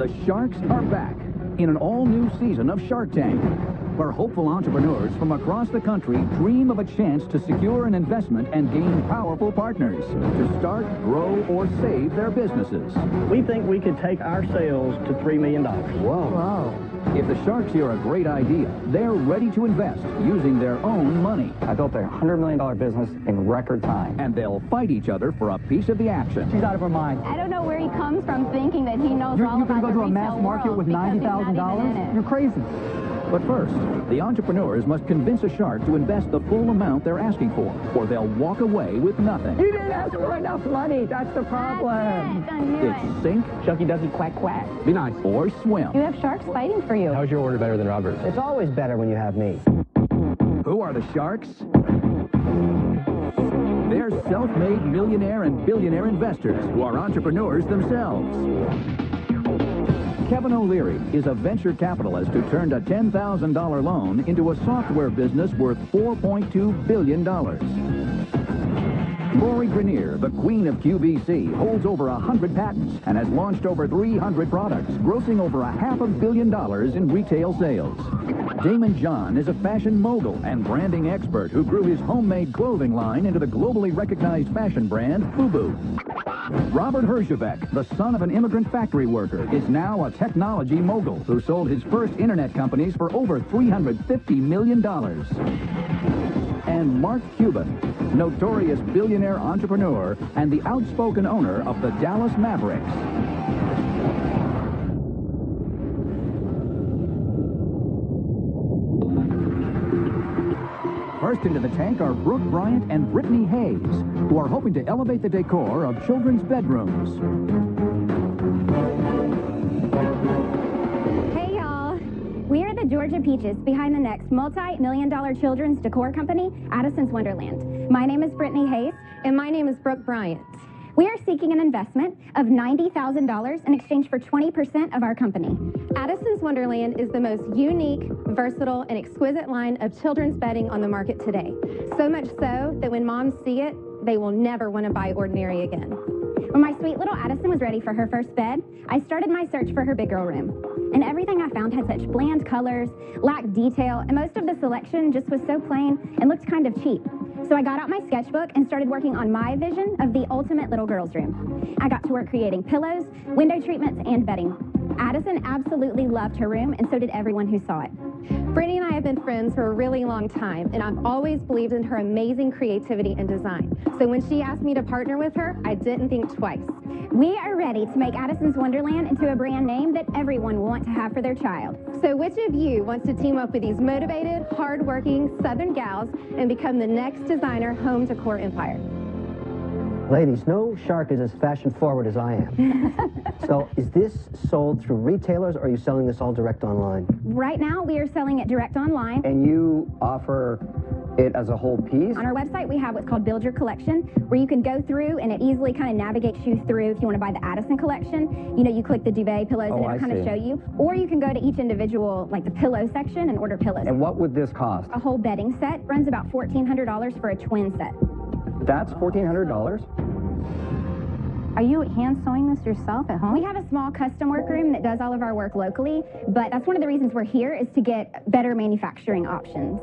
The Sharks are back in an all-new season of Shark Tank, where hopeful entrepreneurs from across the country dream of a chance to secure an investment and gain powerful partners to start, grow, or save their businesses. We think we could take our sales to $3 million. Whoa. Wow. If the Sharks hear a great idea, they're ready to invest using their own money. I built a $100 million business in record time. And they'll fight each other for a piece of the action. She's out of her mind. I don't know where he comes from thinking that he knows all about the retail world. You're going to go to a mass market with $90,000? You're crazy. But first, the entrepreneurs must convince a shark to invest the full amount they're asking for, or they'll walk away with nothing. You didn't ask for enough money. That's the problem. It's sink, Chucky doesn't quack quack. Be nice, or swim. You have sharks fighting for you. How's your order better than Robert's? It's always better when you have me. Who are the Sharks? They're self-made millionaire and billionaire investors who are entrepreneurs themselves. Kevin O'Leary is a venture capitalist who turned a $10,000 loan into a software business worth $4.2 billion. Lori Grenier, the queen of QVC, holds over 100 patents and has launched over 300 products, grossing over $500 million in retail sales. Damon John is a fashion mogul and branding expert who grew his homemade clothing line into the globally recognized fashion brand FUBU. Robert Herjavec, the son of an immigrant factory worker, is now a technology mogul who sold his first internet companies for over $350 million. And Mark Cuban, notorious billionaire entrepreneur and the outspoken owner of the Dallas Mavericks. First into the tank are Brooke Bryant and Brittany Hayes, who are hoping to elevate the decor of children's bedrooms. Hey, y'all. We are the Georgia Peaches behind the next multi-million-dollar children's decor company, Addison's Wonderland. My name is Brittany Hayes. And my name is Brooke Bryant. We are seeking an investment of $90,000 in exchange for 20% of our company. Addison's Wonderland is the most unique, versatile, and exquisite line of children's bedding on the market today. So much so that when moms see it, they will never want to buy ordinary again. When my sweet little Addison was ready for her first bed, I started my search for her big girl room. And everything I found had such bland colors, lacked detail, and most of the selection just was so plain and looked kind of cheap. So I got out my sketchbook and started working on my vision of the ultimate little girl's room. I got to work creating pillows, window treatments, and bedding. Addison absolutely loved her room, and so did everyone who saw it. Brittany and I have been friends for a really long time, and I've always believed in her amazing creativity and design. So when she asked me to partner with her, I didn't think twice. We are ready to make Addison's Wonderland into a brand name that everyone will want to have for their child. So which of you wants to team up with these motivated, hard-working Southern gals and become the next designer home decor empire? Ladies, no shark is as fashion-forward as I am. So is this sold through retailers, or are you selling this all direct online? Right now, we are selling it direct online. And you offer it as a whole piece? On our website, we have what's called Build Your Collection, where you can go through and it easily kind of navigates you through. If you want to buy the Addison collection, you know, you click the duvet pillows and it'll kind of show you. Or you can go to each individual, like the pillow section, and order pillows. And what would this cost? A whole bedding set runs about $1,400 for a twin set. That's $1,400? Are you hand sewing this yourself at home? We have a small custom work room that does all of our work locally, but that's one of the reasons we're here, is to get better manufacturing options.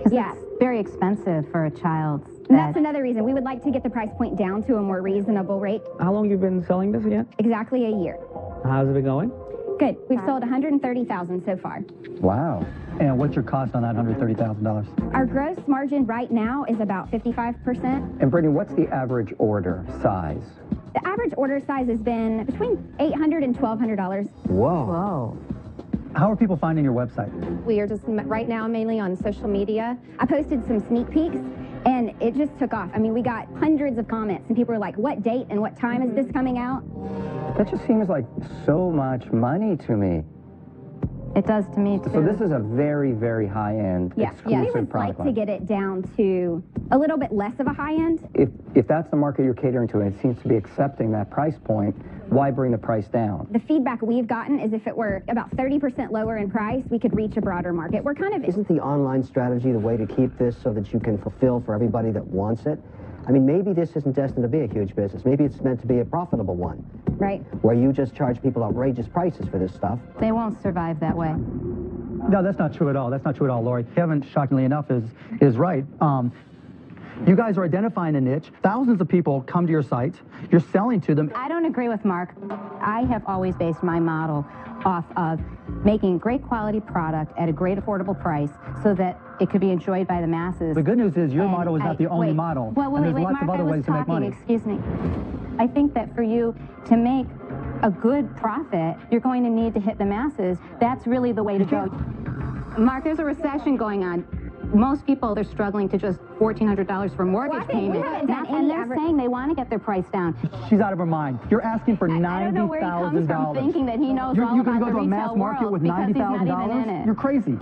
Yeah. It's very expensive for a child. That's another reason. We would like to get the price point down to a more reasonable rate. How long have you been selling this again? Exactly a year. How's it been going? Good. We've sold 130,000 so far. Wow. And what's your cost on that $130,000? Our gross margin right now is about 55%. And Brittany, what's the average order size? The average order size has been between $800 and $1,200. Whoa. Whoa. How are people finding your website? We are just right now mainly on social media. I posted some sneak peeks, and it just took off. I mean, we got hundreds of comments, and people were like, what date and what time is this coming out? That just seems like so much money to me. It does to me, too. So this is a very, very high-end, exclusive we would product like to get it down to a little bit less of a high-end. If that's the market you're catering to, and it seems to be accepting that price point, why bring the price down? The feedback we've gotten is if it were about 30% lower in price, we could reach a broader market. We're kind of... Isn't the online strategy the way to keep this so that you can fulfill for everybody that wants it? I mean, maybe this isn't destined to be a huge business. Maybe it's meant to be a profitable one, Right. where you just charge people outrageous prices for this stuff. They won't survive that way. No, that's not true at all. That's not true at all, Lori. Kevin, shockingly enough, is right. You guys are identifying a niche. Thousands of people come to your site. You're selling to them. I don't agree with Mark. I have always based my model off of making great quality product at a great affordable price so that it could be enjoyed by the masses. The good news is your model is not the only wait, model. Well, and there's wait, lots Mark, of other I was ways to make talking, money. excuse me. I think that for you to make a good profit, you're going to need to hit the masses. That's really the way to go. Mark, there's a recession going on. Most people, they're struggling to just $1,400 for mortgage payment. And they're saying they want to get their price down. She's out of her mind. You're asking for $90,000. I don't know where he comes from thinking that he knows all You're about going to the go to a mass retail market world with because he's not even in $90,000? it. You're crazy.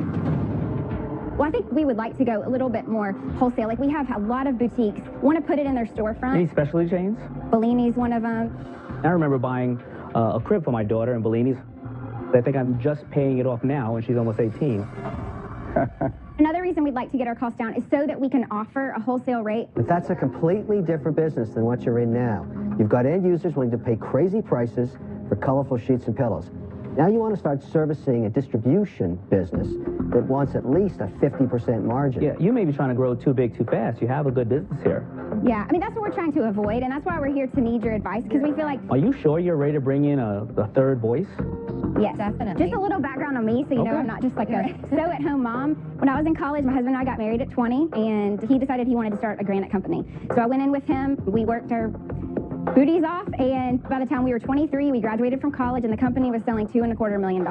Well, I think we would like to go a little bit more wholesale. Like we have a lot of boutiques want to put it in their storefront. Any specialty chains? Bellini's one of them. I remember buying a crib for my daughter in Bellini's. I think I'm just paying it off now, and she's almost 18. Another reason we'd like to get our costs down is so that we can offer a wholesale rate. But that's a completely different business than what you're in now. You've got end users willing to pay crazy prices for colorful sheets and pillows. Now you want to start servicing a distribution business that wants at least a 50% margin. Yeah, you may be trying to grow too big too fast. You have a good business here. Yeah, I mean, that's what we're trying to avoid, and that's why we're here to need your advice, because we feel like... Are you sure you're ready to bring in a third voice? Yes, definitely. Just a little background on me, so you know I'm not just like a sew-at-home mom. When I was in college, my husband and I got married at 20, and he decided he wanted to start a granite company. So I went in with him. We worked our booties off, and by the time we were 23, we graduated from college, and the company was selling $2.25 million.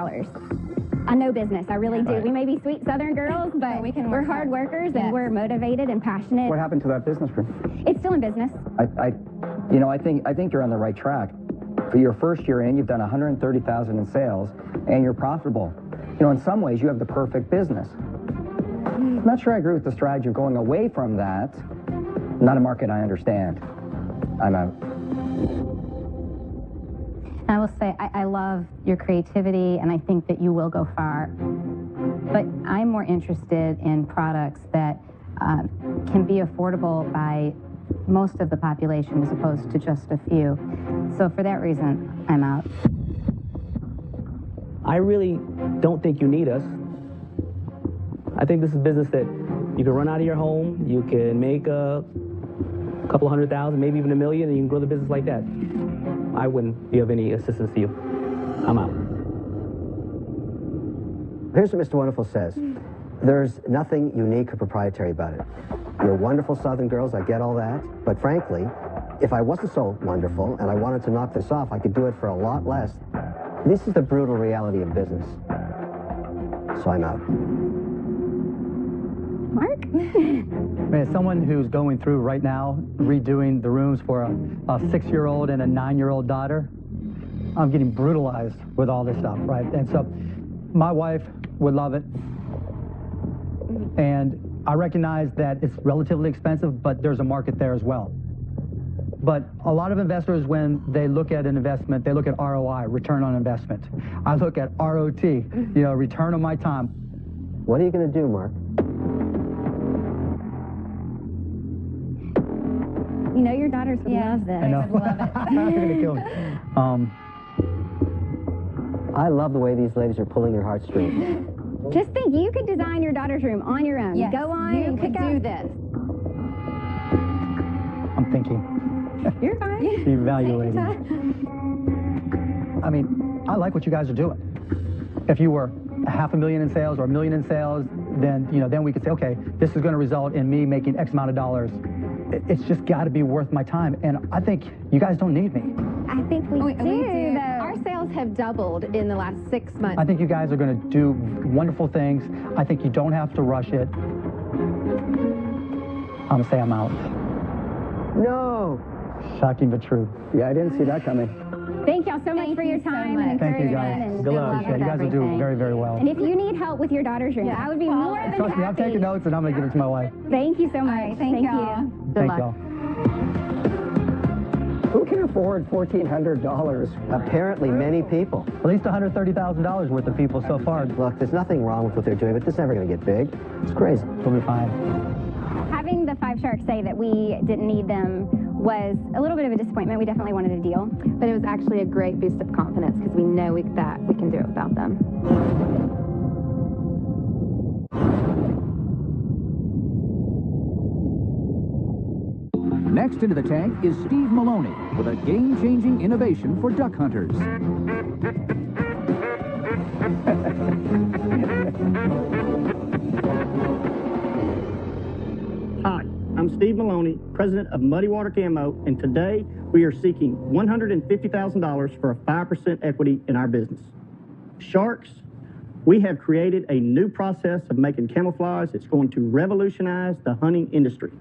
I know business, I really do. Right. We may be sweet Southern girls, but we're hard workers, and we're motivated and passionate. What happened to that business group? It's still in business. I think you're on the right track. For your first year in, you've done $130,000 in sales, and you're profitable. You know, in some ways, you have the perfect business. I'm not sure I agree with the strategy of going away from that. Not a market I understand. I'm out. I will say, I love your creativity, and I think that you will go far. But I'm more interested in products that can be affordable by most of the population as opposed to just a few. So for that reason, I'm out. I really don't think you need us. I think this is a business that you can run out of your home, you can make a couple $100,000, maybe even $1 million, and you can grow the business like that. I wouldn't be of any assistance to you. I'm out. Here's what Mr. Wonderful says. There's nothing unique or proprietary about it. You're wonderful Southern girls, I get all that. But frankly, if I wasn't so wonderful and I wanted to knock this off, I could do it for a lot less. This is the brutal reality of business. So I'm out. Mark? As someone who's going through right now, redoing the rooms for a 6-year-old and a 9-year-old daughter, I'm getting brutalized with all this stuff, right? And so my wife would love it. And I recognize that it's relatively expensive, but there's a market there as well. But a lot of investors, when they look at an investment, they look at ROI, return on investment. I look at ROT, return on my time. What are you going to do, Mark? You know your daughters would love this. I know. Would love it. They're going to kill me. I love the way these ladies are pulling your heartstrings. Just think, you could design your daughter's room on your own. Yes, Go on you and could pick out. do this. I'm thinking. You're fine. Evaluating. I mean, I like what you guys are doing. If you were $500,000 in sales or $1 million in sales, then then we could say, okay, this is going to result in me making X amount of dollars. It's just got to be worth my time, and I think you guys don't need me. I think we do, though. Our sales have doubled in the last 6 months. I think you guys are going to do wonderful things. I think you don't have to rush it. I'm going to say I'm out. No! Shocking but true. Yeah, I didn't see that coming. Thank y'all so much for your time and Thank you, encouragement. guys. And Good luck. You guys will do very, very well. And if you need help with your daughter's room, I would be more than Trust me, I'm happy. taking notes, and I'm going to give it to my wife. Thank you so much. right, thank y'all. you. Thank luck. y'all. Who can afford $1,400? Apparently many people. At least $130,000 worth of people so far. Look, there's nothing wrong with what they're doing, but this is never going to get big. It's crazy. We'll be fine. Having the 5 Sharks say that we didn't need them was a little bit of a disappointment. We definitely wanted a deal. But it was actually a great boost of confidence because we know that we can do it without them. Next into the tank is Steve Maloney with a game-changing innovation for duck hunters. Hi, I'm Steve Maloney, president of Muddy Water Camo, and today we are seeking $150,000 for a 5% equity in our business. Sharks, we have created a new process of making camouflage that's going to revolutionize the hunting industry.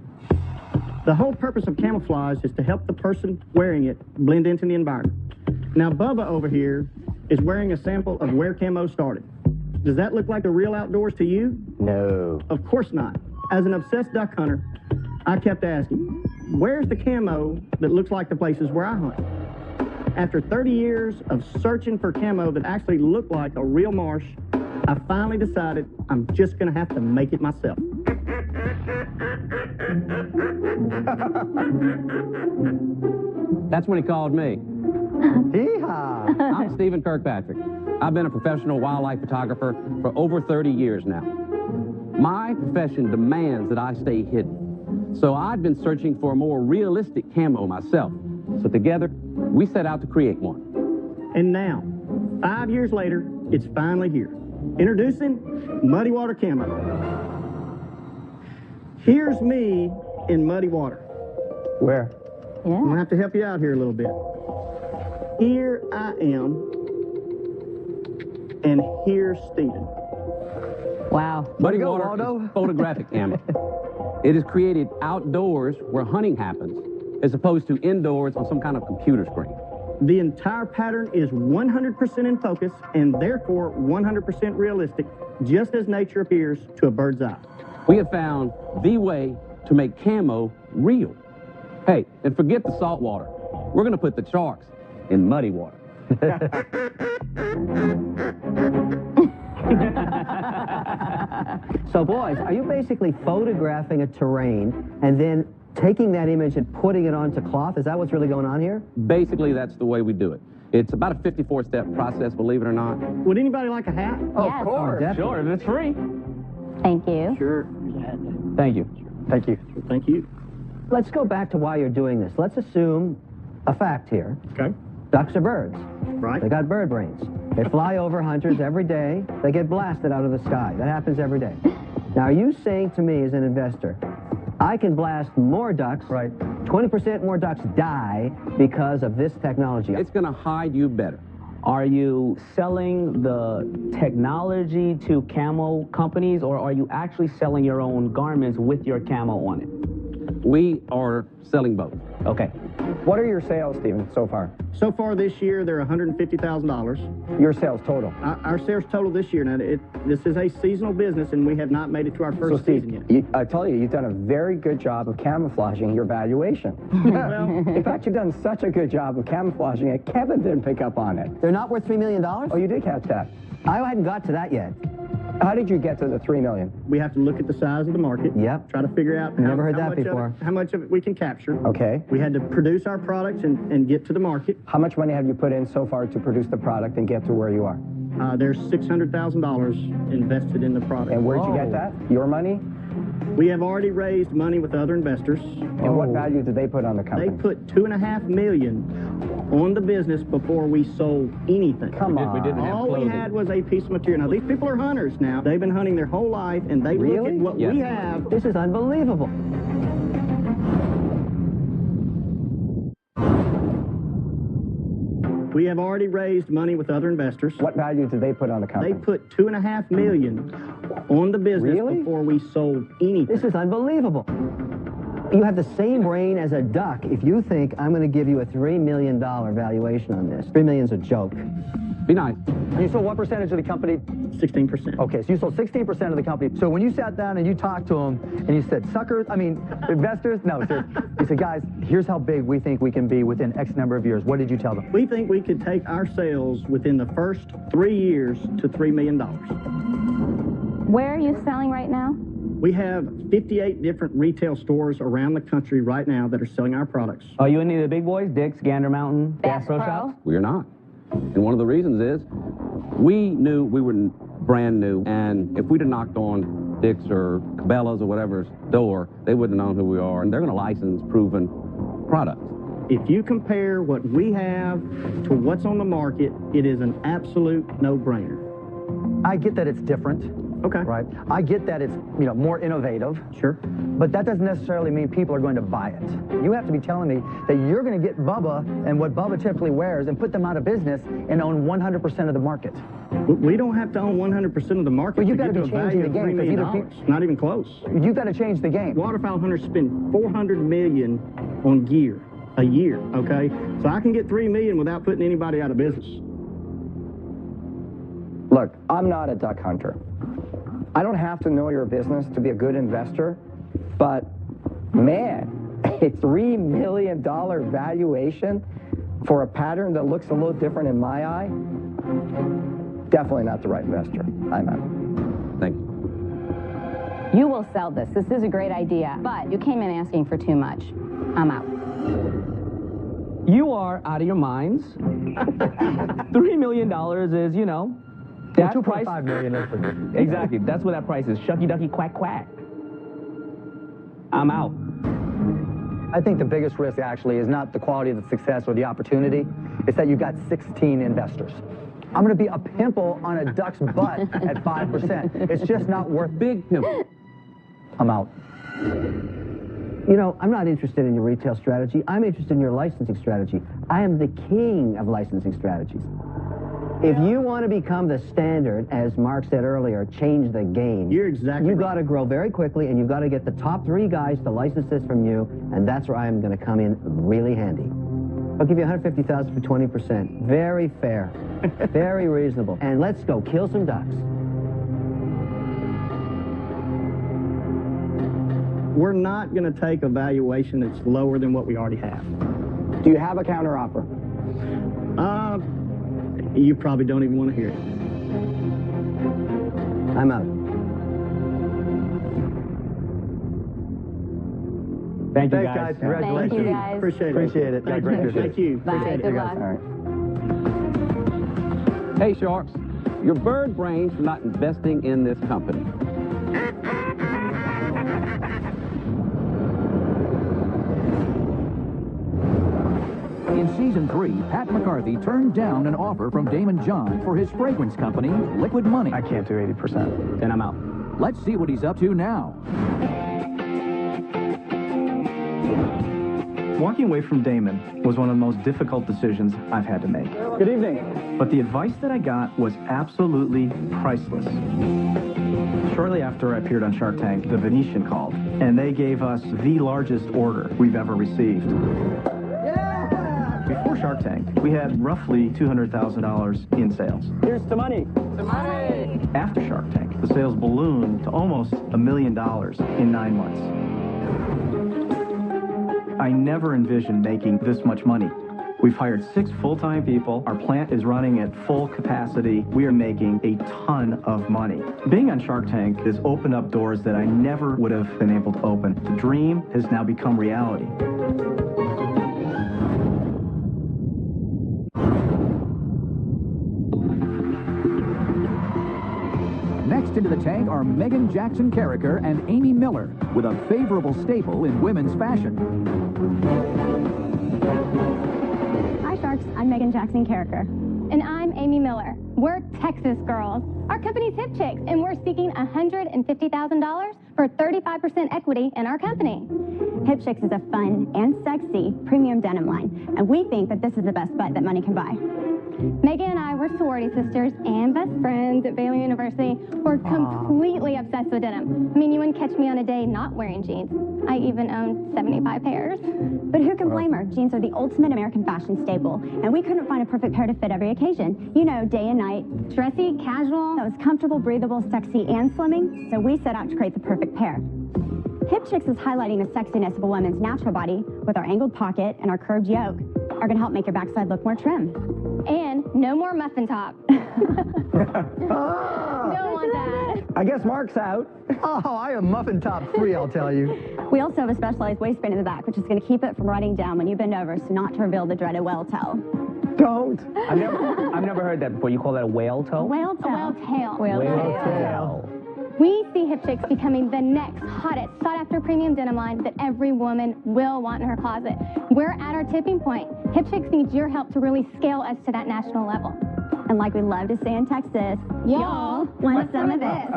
The whole purpose of camouflage is to help the person wearing it blend into the environment. Now, Bubba over here is wearing a sample of where camo started. Does that look like the real outdoors to you? No. Of course not. As an obsessed duck hunter, I kept asking, where's the camo that looks like the places where I hunt? After 30 years of searching for camo that actually looked like a real marsh, I finally decided I'm just gonna have to make it myself. That's when he called me. Hee-haw! I'm Stephen Kirkpatrick. I've been a professional wildlife photographer for over 30 years now. My profession demands that I stay hidden. So I've been searching for a more realistic camo myself. So together, we set out to create one. And now, 5 years later, it's finally here. Introducing Muddy Water Camo. Here's me in muddy water. Where? I'm gonna have to help you out here a little bit. Here I am, and here's Stephen. Wow. Muddy Water is photographic camo. It is created outdoors where hunting happens, as opposed to indoors on some kind of computer screen. The entire pattern is 100% in focus and therefore 100% realistic, just as nature appears to a bird's eye. We have found the way to make camo real. Hey, and forget the salt water. We're going to put the sharks in muddy water. So, boys, are you basically photographing a terrain and then taking that image and putting it onto cloth? Is that what's really going on here? Basically, that's the way we do it. It's about a 54-step process, believe it or not. Would anybody like a hat? Yes. Of course. Sure, if it's free. Thank you. Sure. Thank you. Thank you. Thank you. Let's go back to why you're doing this. Let's assume a fact here. Okay. Ducks are birds. Right. They got bird brains. They fly over hunters every day. They get blasted out of the sky. That happens every day. Now, are you saying to me as an investor, I can blast more ducks, right? 20% more ducks die because of this technology? It's going to hide you better. Are you selling the technology to camo companies, or are you actually selling your own garments with your camo on it? We are selling both. Okay. What are your sales, Stephen, so far? So far this year, they're $150,000. Your sales total? Our sales total this year, now this is a seasonal business and we have not made it to our first season yet. I tell you, you've done a very good job of camouflaging your valuation. Well, In fact, you've done such a good job of camouflaging it, Kevin didn't pick up on it. They're not worth $3 million? Oh, you did catch that. I hadn't got to that yet. How did you get to the $3 million? we have to look at the size of the market. Yep. Try to figure out Never heard that before. How much of it we can capture. Okay. We had to produce our products and get to the market. How much money have you put in so far to produce the product and get to where you are? There's $600,000 invested in the product. And where'd you get that? Your money? We have already raised money with other investors. And what value did they put on the company? They put $2.5 million on the business before we sold anything. Come on. We didn't have All we clothing. had was a piece of material. Now, these people are hunters now. They've been hunting their whole life, and they look Really? at what Yes. we have. This is unbelievable. We have already raised money with other investors. What value did they put on the company? They put $2.5 million on the business Really? before we sold anything. This is unbelievable. You have the same brain as a duck if you think I'm going to give you a $3 million valuation on this. $3 million's a joke. Be nice. You sold what percentage of the company? 16%. Okay, so you sold 16% of the company. So when you sat down and you talked to them and you said, suckers, investors? No, sir. You said, guys, here's how big we think we can be within X number of years. What did you tell them? We think we could take our sales within the first 3 years to $3 million. Where are you selling right now? We have 58 different retail stores around the country right now that are selling our products. Are you any of the big boys? Dick's, Gander Mountain, Bass Pro Shops? We are not. And one of the reasons is we knew we were brand new, and if we'd have knocked on Dick's or Cabela's or whatever's door, they wouldn't have known who we are, and they're going to license proven products. If you compare what we have to what's on the market, it is an absolute no-brainer. I get that it's different. Okay. Right. I get that it's, you know, more innovative. Sure. But that doesn't necessarily mean people are going to buy it. You have to be telling me that you're going to get Bubba and what Bubba typically wears and put them out of business and own 100% of the market. We don't have to own 100% of the market. Well, you to got to get be to a changing value the of game. $3 million. Not even close. You've got to change the game. Waterfowl hunters spend $400 million on gear a year. Okay. So I can get $3 million without putting anybody out of business. Look, I'm not a duck hunter. I don't have to know your business to be a good investor, but man, a $3 million valuation for a pattern that looks a little different in my eye, definitely not the right investor. I'm out. Thank you. You will sell this. This is a great idea, but you came in asking for too much. I'm out. You are out of your minds. $3 million is, you know, that price. $2.5 million. Exactly. That's what that price is. Shucky ducky quack quack. I'm out. I think the biggest risk actually is not the quality of the success or the opportunity. It's that you've got 16 investors. I'm going to be a pimple on a duck's butt at 5%. It's just not worth. Big pimple. I'm out. You know, I'm not interested in your retail strategy. I'm interested in your licensing strategy. I am the king of licensing strategies. If you want to become the standard, as Mark said earlier, change the game. You're exactly You've right. got to grow very quickly, and you've got to get the top 3 guys to license this from you, and that's where I'm going to come in really handy. I'll give you $150,000 for 20%. Very fair. Very reasonable. And let's go kill some ducks. We're not going to take a valuation that's lower than what we already have. Do you have a counteroffer? You probably don't even want to hear it. I'm out. Thank you, Thanks, guys. Congratulations. Thank you, guys. Appreciate it. Appreciate it. Thank Great you. business. Thank you. Bye. Appreciate Good it. luck. All right. Hey, Sharks, your bird brains for not investing in this company. In season 3, Pat McCarthy turned down an offer from Damon John for his fragrance company, Liquid Money. I can't do 80%. Then I'm out. Let's see what he's up to now. Walking away from Damon was one of the most difficult decisions I've had to make. Good evening. But the advice that I got was absolutely priceless. Shortly after I appeared on Shark Tank, the Venetian called, and they gave us the largest order we've ever received. Before Shark Tank, we had roughly $200,000 in sales. Here's the money. After Shark Tank, the sales ballooned to almost $1 million in 9 months. I never envisioned making this much money. We've hired 6 full-time people. Our plant is running at full capacity. We are making a ton of money. Being on Shark Tank has opened up doors that I never would have been able to open. The dream has now become reality. Next into the tank are Megan Jackson Carricker and Amy Miller, with a favorable staple in women's fashion. Hi, Sharks. I'm Megan Jackson Carricker. And I'm Amy Miller. We're Texas girls. Our company's Hip Chicks, and we're seeking $150,000 for 35% equity in our company. Hip Chicks is a fun and sexy premium denim line, and we think that this is the best butt that money can buy. Megan and I were sorority sisters and best friends at Baylor University. We're completely obsessed with denim. I mean, you wouldn't catch me on a day not wearing jeans. I even own 75 pairs. But who can blame her? Jeans are the ultimate American fashion staple, and we couldn't find a perfect pair to fit every occasion. You know, day and night. Dressy, casual. That was comfortable, breathable, sexy, and slimming, so we set out to create the perfect pair. Hip Chicks is highlighting the sexiness of a woman's natural body with our angled pocket and our curved yoke. Are going to help make your backside look more trim. And no more muffin top. Don't want that. I guess Mark's out. Oh, I am muffin top free, I'll tell you. We also have a specialized waistband in the back, which is going to keep it from running down when you bend over, so not to reveal the dreaded whale toe. Don't. I've never heard that before. You call that a whale toe? Whale toe. A whale tail. Whale tail. We see Hip Chicks becoming the next hottest, sought-after premium denim line that every woman will want in her closet. We're at our tipping point. Hip Chicks needs your help to really scale us to that national level. And like we love to say in Texas, y'all want some of this.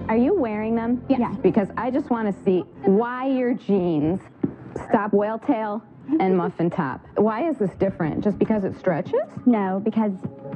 Are you wearing them? Yes. Because I just want to see why your jeans stop whale tail and muffin top. Why is this different? Just because it stretches? No, because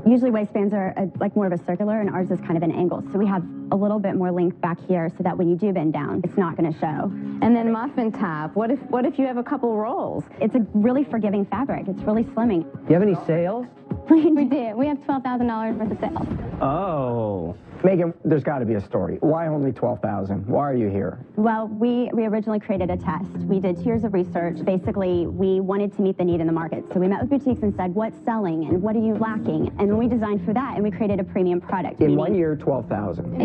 usually waistbands are like more of a circular, and ours is kind of an angle. So we have a little bit more length back here so that when you do bend down, it's not going to show. And then muffin top, what if you have a couple rolls? It's a really forgiving fabric. It's really slimming. Do you have any sales? We do. We have $12,000 worth of sales. Oh. Megan, there's got to be a story. Why only 12,000? Why are you here? Well, we originally created a test. We did 2 years of research. Basically, we wanted to meet the need in the market. So we met with boutiques and said, what's selling and what are you lacking? And then we designed for that, and we created a premium product. In 1 year, 12,000.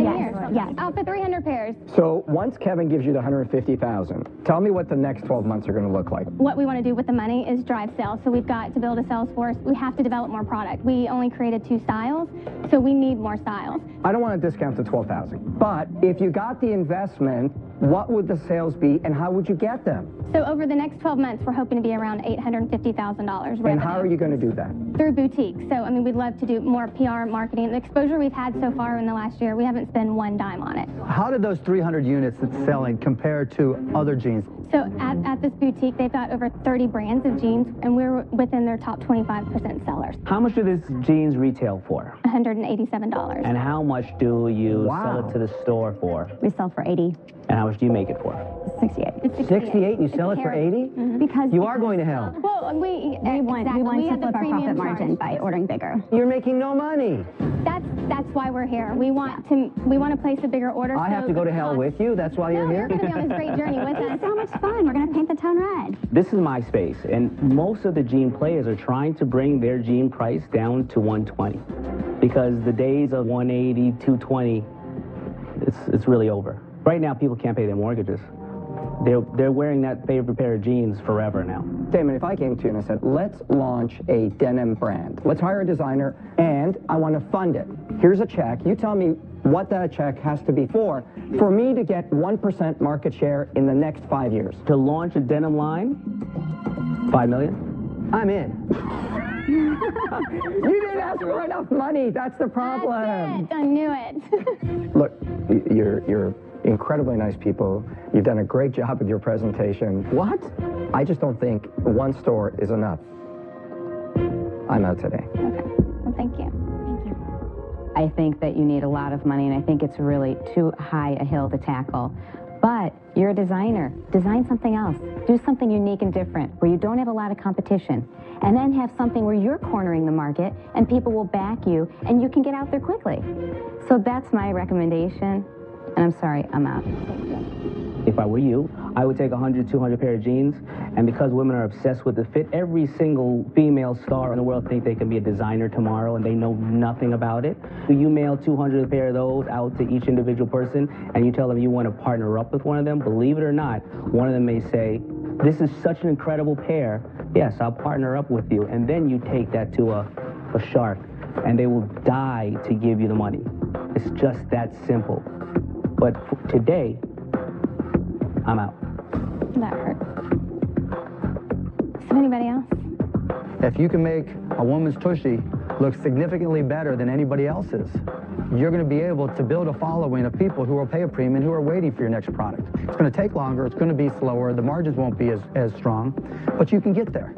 Yes. Out for 300 pairs. So once Kevin gives you the 150,000, tell me what the next 12 months are going to look like. What we want to do with the money is drive sales. So we've got to build a sales force. We have to develop more product. We only created 2 styles, so we need more styles. I don't want to discount the 12,000, but if you got the investment, what would the sales be and how would you get them? So over the next 12 months, we're hoping to be around $850,000 revenue. And how are you going to do that? Through boutiques. So, I mean, we'd love to do more PR marketing. The exposure we've had so far in the last year, we haven't spent one dime on it. How did those 300 units that's selling compare to other jeans? So at this boutique, they've got over 30 brands of jeans, and we're within their top 25% sellers. How much do these jeans retail for? $187. And how much do you sell it to the store for? We sell for 80. And how much do you make it for? 68. It's 68, you sell it for 80? Because You are going to hell. Well, we want exactly. to have the flip our premium profit margin charge. by ordering bigger. You're making no money. That's why we're here. We want to place a bigger order. I have to go to hell with you? That's why you're No, here? you're going to be on this great journey with us. It's so much fun. We're going to paint the town red. This is my space, and most of the jean players are trying to bring their jean price down to 120 because the days of 180, 220, it's really over. Right now, people can't pay their mortgages. They're wearing that favorite pair of jeans forever now. Damon, if I came to you and I said, let's launch a denim brand. Let's hire a designer, and I want to fund it. Here's a check. You tell me what that check has to be for me to get 1% market share in the next 5 years. To launch a denim line, $5 million. I'm in. You didn't ask for enough money. That's the problem. That's it. I knew it. Look, you're incredibly nice people. You've done a great job with your presentation. What? I just don't think one store is enough. I'm out today. Okay. Well, thank you. I think that you need a lot of money, and I think it's really too high a hill to tackle. But you're a designer. Design something else. Do something unique and different where you don't have a lot of competition. And then have something where you're cornering the market and people will back you and you can get out there quickly. So that's my recommendation. And I'm sorry, I'm out. If I were you, I would take 100, 200 pair of jeans, and because women are obsessed with the fit, every single female star in the world think they can be a designer tomorrow and they know nothing about it. You mail 200 pair of those out to each individual person and you tell them you want to partner up with one of them, believe it or not, one of them may say, this is such an incredible pair, yes, I'll partner up with you. And then you take that to a shark and they will die to give you the money. It's just that simple. But today, I'm out. That hurt. So anybody else? If you can make a woman's tushy look significantly better than anybody else's, you're going to be able to build a following of people who will pay a premium, who are waiting for your next product. It's going to take longer, it's going to be slower, the margins won't be as strong, but you can get there.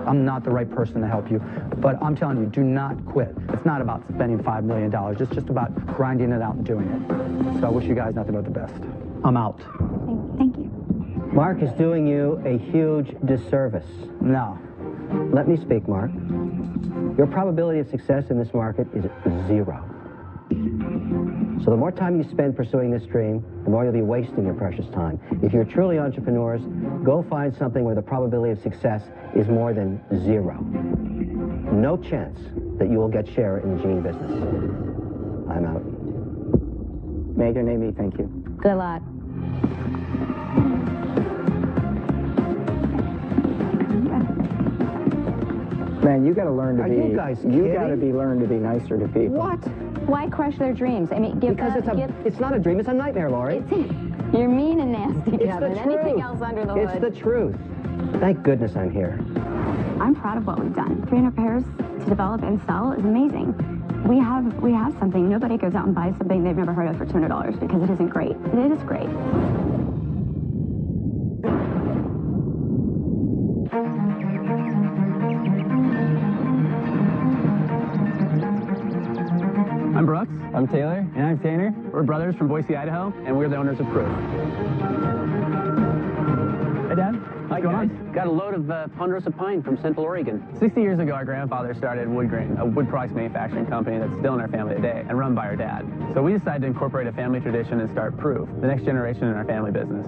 I'm not the right person to help you, but I'm telling you, do not quit. It's not about spending $5 million. It's just about grinding it out and doing it. So I wish you guys nothing but the best. I'm out. Thank you. Mark is doing you a huge disservice. No. Let me speak, Mark. Your probability of success in this market is 0. So the more time you spend pursuing this dream, the more you'll be wasting your precious time. If you're truly entrepreneurs, go find something where the probability of success is more than 0. No chance that you will get share in the jean business. I'm out. Megan, Amy, thank you. Good luck. Man, you got to learn to Are be. you guys You got to kidding? learn to be nicer to people. What? Why crush their dreams? I mean, Because it's not a dream, it's a nightmare, Lori. You're mean and nasty, It's Kevin. the truth. Anything else under the hood? It's the truth. Thank goodness I'm here. I'm proud of what we've done. 300 pairs to develop and sell is amazing. We have something. Nobody goes out and buys something they've never heard of for $200 because it isn't great. It is great. I'm Brooks. I'm Taylor. And I'm Tanner. We're brothers from Boise, Idaho, and we're the owners of Proof. Hey, Dad. What's going on? Got a load of ponderosa pine from Central Oregon. 60 years ago, our grandfather started Wood Grain, a wood products manufacturing company that's still in our family today and run by our dad. So we decided to incorporate a family tradition and start Proof, the next generation in our family business.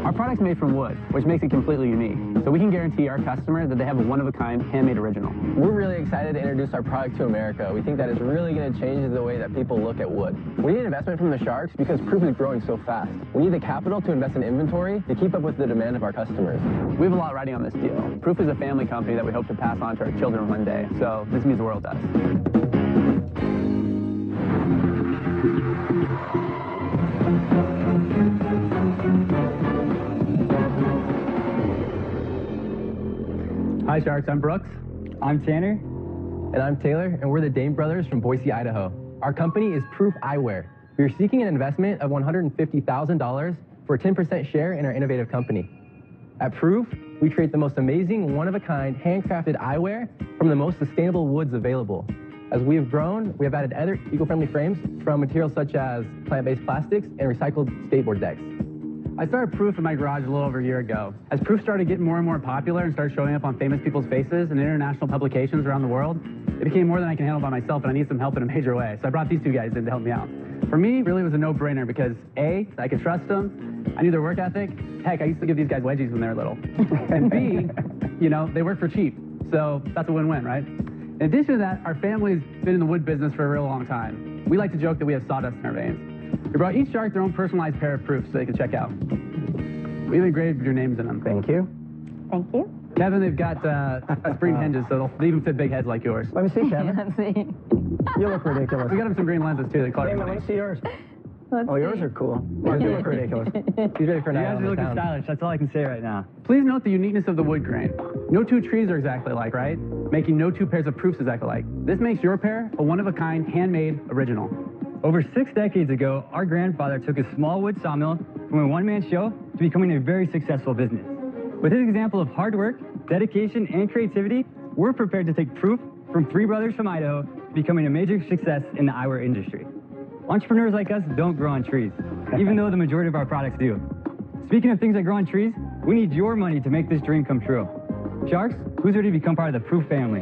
Our product's made from wood, which makes it completely unique. So we can guarantee our customer that they have a one-of-a-kind, handmade original. We're really excited to introduce our product to America. We think that is really going to change the way that people look at wood. We need investment from the sharks because Proof is growing so fast. We need the capital to invest in inventory to keep up with the demand of our customers. We have a lot riding on this deal. Proof is a family company that we hope to pass on to our children one day. So this means the world to us. Hi, Sharks. I'm Brooks. I'm Tanner. And I'm Taylor, and we're the Dame brothers from Boise, Idaho. Our company is Proof Eyewear. We are seeking an investment of $150,000 for a 10% share in our innovative company. At Proof, we create the most amazing, one-of-a-kind, handcrafted eyewear from the most sustainable woods available. As we have grown, we have added other eco-friendly frames from materials such as plant-based plastics and recycled skateboard decks. I started Proof in my garage a little over a year ago. As Proof started getting more and more popular and started showing up on famous people's faces in international publications around the world, it became more than I can handle by myself, and I need some help in a major way. So I brought these two guys in to help me out. For me, really, it was a no-brainer because A, I could trust them, I knew their work ethic. Heck, I used to give these guys wedgies when they were little. And B, you know, they work for cheap. So that's a win-win, right? In addition to that, our family's been in the wood business for a real long time. We like to joke that we have sawdust in our veins. We brought each shark their own personalized pair of Proofs so they can check out. We've engraved your names in them. Thank you. Thank you. Kevin, they've got spring hinges, so they'll even fit big heads like yours. Let me see, Kevin. Let's see. You look ridiculous. We got them some green lenses, too. They color Damon, let me see yours. Let's Oh, yours see. are cool. Yours do look ridiculous. He's ready for a night out on the town. stylish. That's all I can say right now. Please note the uniqueness of the wood grain. No two trees are exactly alike, right? Making no two pairs of Proofs exactly alike. This makes your pair a one-of-a-kind, handmade original. Over 6 decades ago, our grandfather took a small wood sawmill from a one-man show to becoming a very successful business. With his example of hard work, dedication, and creativity, we're prepared to take Proof from three brothers from Idaho to becoming a major success in the eyewear industry. Entrepreneurs like us don't grow on trees, even though the majority of our products do. Speaking of things that grow on trees, we need your money to make this dream come true. Sharks, who's ready to become part of the Proof family?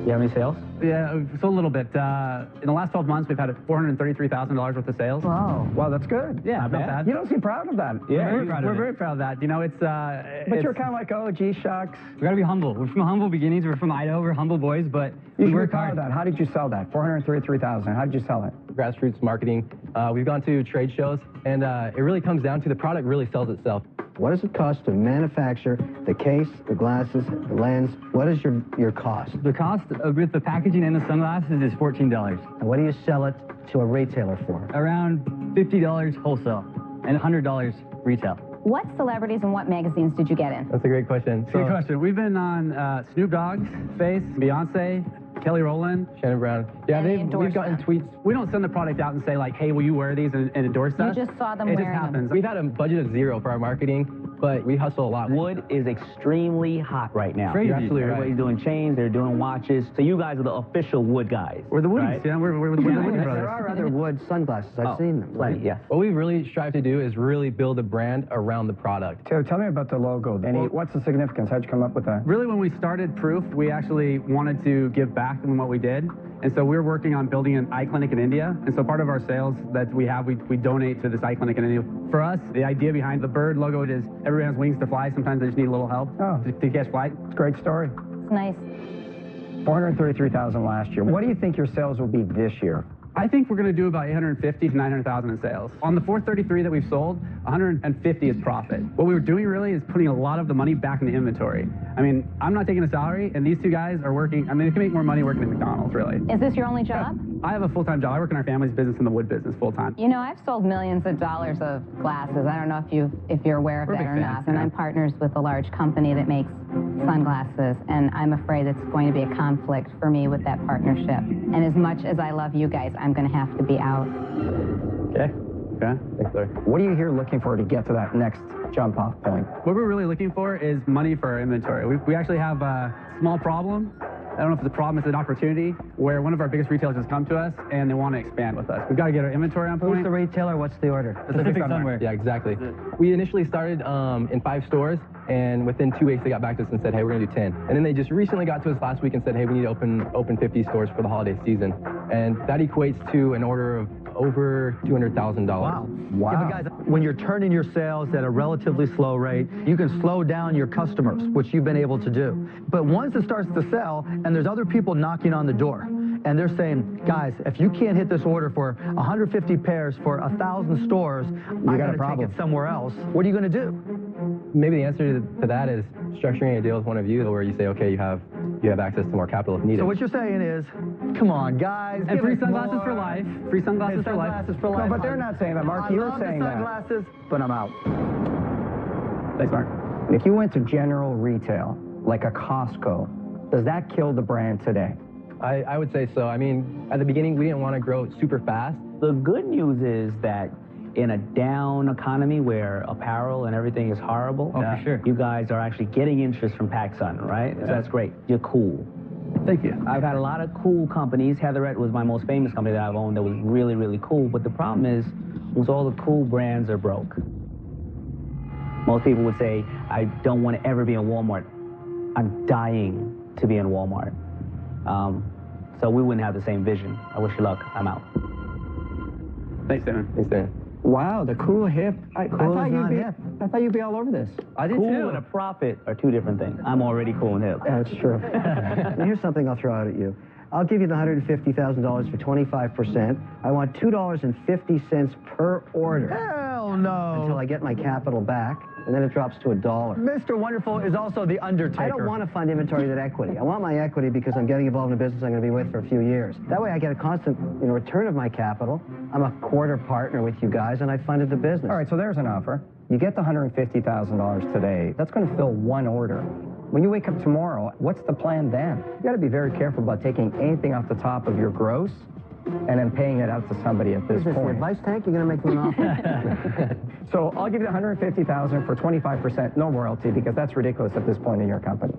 You have any sales? Yeah, so a little bit. In the last 12 months, we've had $433,000 worth of sales. Wow. Wow, that's good. Yeah, not bad. You don't seem proud of that. Yeah, very proud of we're it. very proud of that. You know, it's... But you're kind of like, oh, gee, shucks. We gotta be humble. We're from humble beginnings. We're from Idaho. We're humble boys, but You we should be work proud hard. of that. How did you sell that? $433,000. How did you sell it? Grassroots marketing. We've gone to trade shows, and it really comes down to the product really sells itself. What does it cost to manufacture the case, the glasses, the lens? What is your cost? The cost with the packaging and the sunglasses is $14. And what do you sell it to a retailer for? Around $50 wholesale and $100 retail. What celebrities and what magazines did you get in? That's a great question. Good question. We've been on Snoop Dogg's face, Beyonce, Kelly Rowland, Shannon Brown. Yeah, And they we've endorse gotten them. tweets. We don't send the product out and say, like, hey, will you wear these and endorse You us? just saw them It just wearing them. happens. We've had a budget of $0 for our marketing, but we hustle a lot. Wood is extremely hot right now. Crazy. You're absolutely right. Everybody's doing chains, they're doing watches. So you guys are the official wood guys. We're the Woodies, right? yeah. We're the Woody There brothers. are other wood sunglasses. I've seen them. Plenty, yeah. What we really strive to do is really build a brand around the product. So tell me about the logo. What's the significance? How'd you come up with that? Really, when we started Proof, we actually wanted to give back in what we did. And so we're working on building an eye clinic in India. And so part of our sales that we have, we donate to this eye clinic in India. For us, the idea behind the bird logo is everyone has wings to fly. Sometimes they just need a little help to catch flight. It's a great story. It's nice. $433,000 last year. What do you think your sales will be this year? I think we're going to do about 850 to 900,000 in sales. On the 433 that we've sold, 150 is profit. What we were doing really is putting a lot of the money back in the inventory. I mean, I'm not taking a salary, and these two guys are working. I mean, they can make more money working at McDonald's, really. Is this your only job? I have a full-time job. I work in our family's business in the wood business full-time. You know, I've sold millions of dollars of glasses. I don't know if you're aware of that or not. And I'm partners with a large company that makes sunglasses, and I'm afraid it's going to be a conflict for me with that partnership. And as much as I love you guys, I'm going to have to be out. Okay. Okay. Thanks, Larry. What are you here looking for to get to that next jump-off point? What we're really looking for is money for our inventory. We actually have a small problem. I don't know if it's a problem, it's an opportunity, where one of our biggest retailers has come to us and they want to expand with us. We've got to get our inventory on point. Who's the retailer? What's the order? Pacific Sunwear. Yeah, exactly. We initially started in 5 stores, and within 2 weeks they got back to us and said, hey, we're going to do 10. And then they just recently got to us last week and said, hey, we need to open 50 stores for the holiday season. And that equates to an order of over $200,000. Wow. Yeah, but guys, when you're turning your sales at a relatively slow rate, you can slow down your customers, which you've been able to do. But once it starts to sell, and there's other people knocking on the door, and they're saying, guys, if you can't hit this order for 150 pairs for 1,000 stores, I got to take it somewhere else. What are you going to do? Maybe the answer to that is structuring a deal with one of you where you say, okay, you have access to more capital if needed. So what you're saying is, come on, guys. And free sunglasses for life. Free sunglasses for life. No, but they're not saying that, Mark. You're saying that. Sunglasses, but I'm out. Thanks, Mark. If you went to general retail, like a Costco, does that kill the brand today? I would say so. I mean, at the beginning, we didn't want to grow super fast. The good news is that in a down economy where apparel and everything is horrible, for sure, you guys are actually getting interest from PacSun, right? So that's great. You're cool. Thank you. I've had a lot of cool companies. Heatherette was my most famous company that I've owned that was really, really cool. But the problem is, most all the cool brands are broke. Most people would say, I don't want to ever be in Walmart. I'm dying to be in Walmart. So we wouldn't have the same vision. I wish you luck. I'm out. Thanks, Damon. Thanks, Dan. Wow, the cool hip. I thought you'd be all over this. I did cool too. And a profit are two different things. I'm already cool and hip. That's true. Now, here's something I'll throw out at you. I'll give you the $150,000 for 25%. I want $2.50 per order. Hell no. Until I get my capital back, and then it drops to $1. Mr. Wonderful is also the undertaker. I don't want to fund inventory that equity. I want my equity because I'm getting involved in a business I'm going to be with for a few years. That way I get a constant return of my capital. I'm a quarter partner with you guys, and I funded the business. All right, so there's an offer. You get the $150,000 today. That's going to fill one order. When you wake up tomorrow, what's the plan then? You got to be very careful about taking anything off the top of your gross and then paying it out to somebody at this point. The advice tank? You're going to make them an offer? So I'll give you the $150,000 for 25%, no royalty, because that's ridiculous at this point in your company.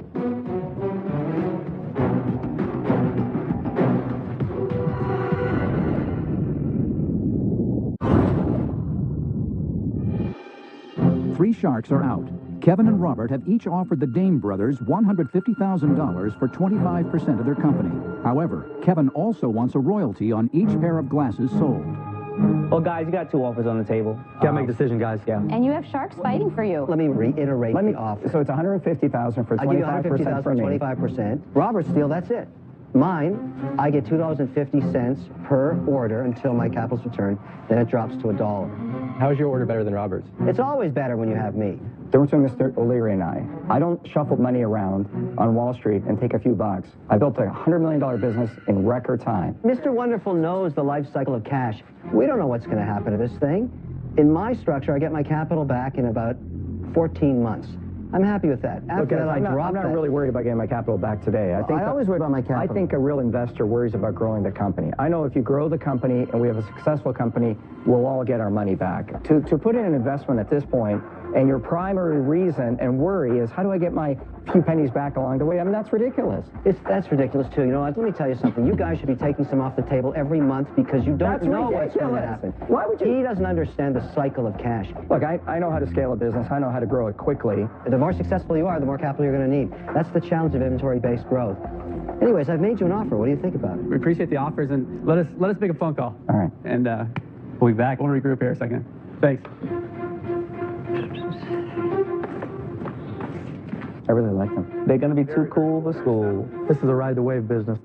Three sharks are out. Kevin and Robert have each offered the Dame brothers $150,000 for 25% of their company. However, Kevin also wants a royalty on each pair of glasses sold. Well, guys, you got two offers on the table. Gotta make a decision, guys. Yeah. And you have sharks fighting for you. Let me reiterate the offer. So it's $150,000 for 25% I give you $150,000 for 25%. Robert's deal, that's it. Mine, I get $2.50 per order until my capital's returned. Then it drops to $1. How is your order better than Robert's? It's always better when you have me. Difference between Mr. O'Leary and I don't shuffle money around on Wall Street and take a few bucks. I built a $100 million business in record time. Mr. Wonderful knows the life cycle of cash. We don't know what's going to happen to this thing. In my structure, I get my capital back in about 14 months. I'm happy with that. After that, I'm not really worried about getting my capital back today. I always worry about my capital. I think a real investor worries about growing the company. I know if you grow the company and we have a successful company, we'll all get our money back. To put in an investment at this point, and your primary reason and worry is, how do I get my few pennies back along the way? I mean, that's ridiculous. That's ridiculous, too. You know what? Let me tell you something. You guys should be taking some off the table every month because you don't know what's going to happen. Why would you? He doesn't understand the cycle of cash. Look, I know how to scale a business. I know how to grow it quickly. The more successful you are, the more capital you're going to need. That's the challenge of inventory-based growth. Anyways, I've made you an offer. What do you think about it? We appreciate the offers, and let us make a phone call. All right. And we'll be back. We'll regroup here a second. Thanks. I really like them. They're going to be too cool for school. This is a ride-the-wave business.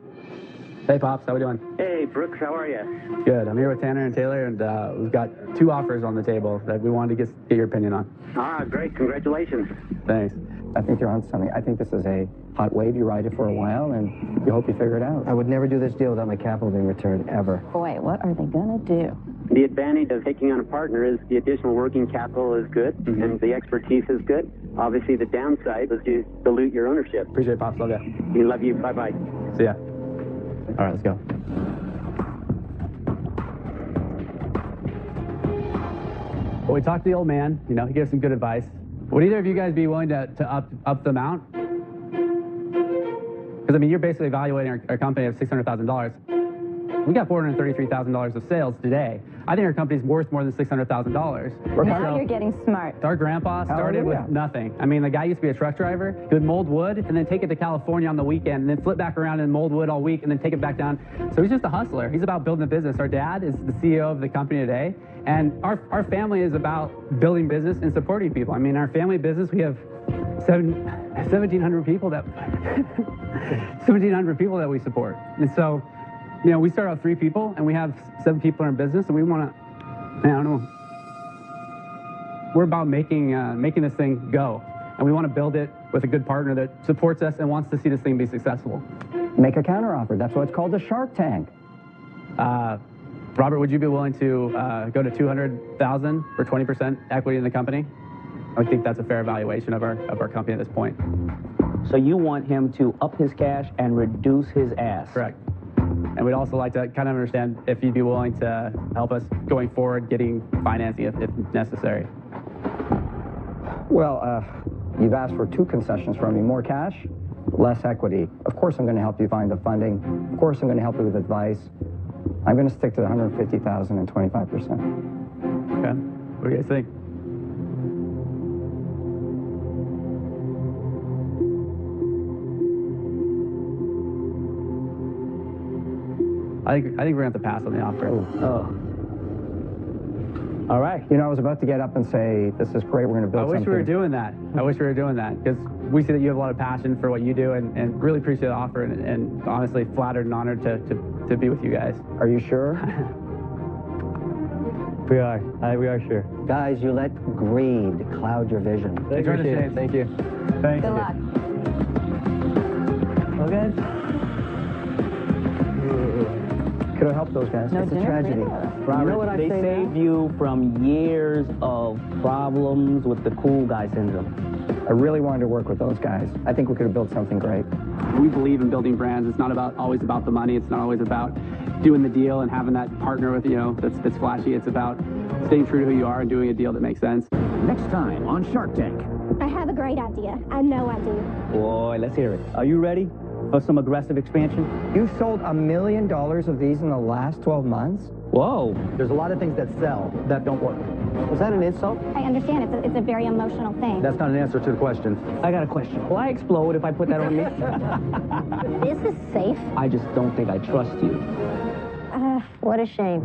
Hey, Pops. How we doing? Hey, Hey, Brooks, how are you? Good. I'm here with Tanner and Taylor, and we've got 2 offers on the table that we wanted to get your opinion on. Ah, great. Congratulations. Thanks. I think you're onto something. I think this is a hot wave. You ride it for a while, and you hope you figure it out. I would never do this deal without my capital being returned, ever. Boy, what are they gonna do? The advantage of taking on a partner is the additional working capital is good, and the expertise is good. Obviously, the downside is you dilute your ownership. Appreciate it, Pops. Love ya. We love you. Bye-bye. See ya. All right, let's go. Well, we talked to the old man. You know, he gave some good advice. Would either of you guys be willing to up the amount? Because, I mean, you're basically evaluating our company at $600,000. We got $433,000 of sales today. I think our company's worth more than $600,000. Now you're getting smart. Our grandpa started with nothing. I mean, the guy used to be a truck driver. He would mold wood and then take it to California on the weekend and then flip back around and mold wood all week and then take it back down. So he's just a hustler. He's about building a business. Our dad is the CEO of the company today. And our family is about building business and supporting people. I mean, our family business, we have 1,700 people that 1,700 people that we support. And so, you know, we start out 3 people, and we have 7 people in our business, and we want to, I don't know, we're about making this thing go, and we want to build it with a good partner that supports us and wants to see this thing be successful. Make a counteroffer. That's why it's called the Shark Tank. Robert, would you be willing to go to $200,000 for 20% equity in the company? I think that's a fair evaluation of our company at this point. So you want him to up his cash and reduce his ass? Correct. And we'd also like to kind of understand if you'd be willing to help us going forward getting financing if necessary. Well, you've asked for 2 concessions from me. More cash, less equity. Of course I'm going to help you find the funding. Of course I'm going to help you with advice. I'm going to stick to the $150,000 and 25%. Okay. What do you guys think? I think we're going to have to pass on the offer. Oh. All right. You know, I was about to get up and say, this is great, we're going to build something. I wish we were doing that. I wish we were doing that, because we see that you have a lot of passion for what you do, and really appreciate the offer, and honestly flattered and honored to be with you guys. Are you sure? We are. We are sure. Guys, you let greed cloud your vision. Thank you. Thank you. Thank Good you. luck. Well, guys, Could have helped those guys. No it's a dinner for tragedy. either of us. You Robert, know what I they say saved now? you from years of problems with the cool guy syndrome. I really wanted to work with those guys. I think we could have built something great. We believe in building brands. It's not always about the money. It's not always about doing the deal and having that partner with, you know, that's flashy. It's about staying true to who you are and doing a deal that makes sense. Next time on Shark Tank. I have a great idea. I know I do. Boy, let's hear it. Are you ready for some aggressive expansion? You sold $1 million of these in the last 12 months? Whoa. There's a lot of things that sell that don't work. Was that an insult? I understand it's a very emotional thing. That's not an answer to the question. I got a question. Will I explode if I put that on me? Is this safe? I just don't think I trust you. What a shame.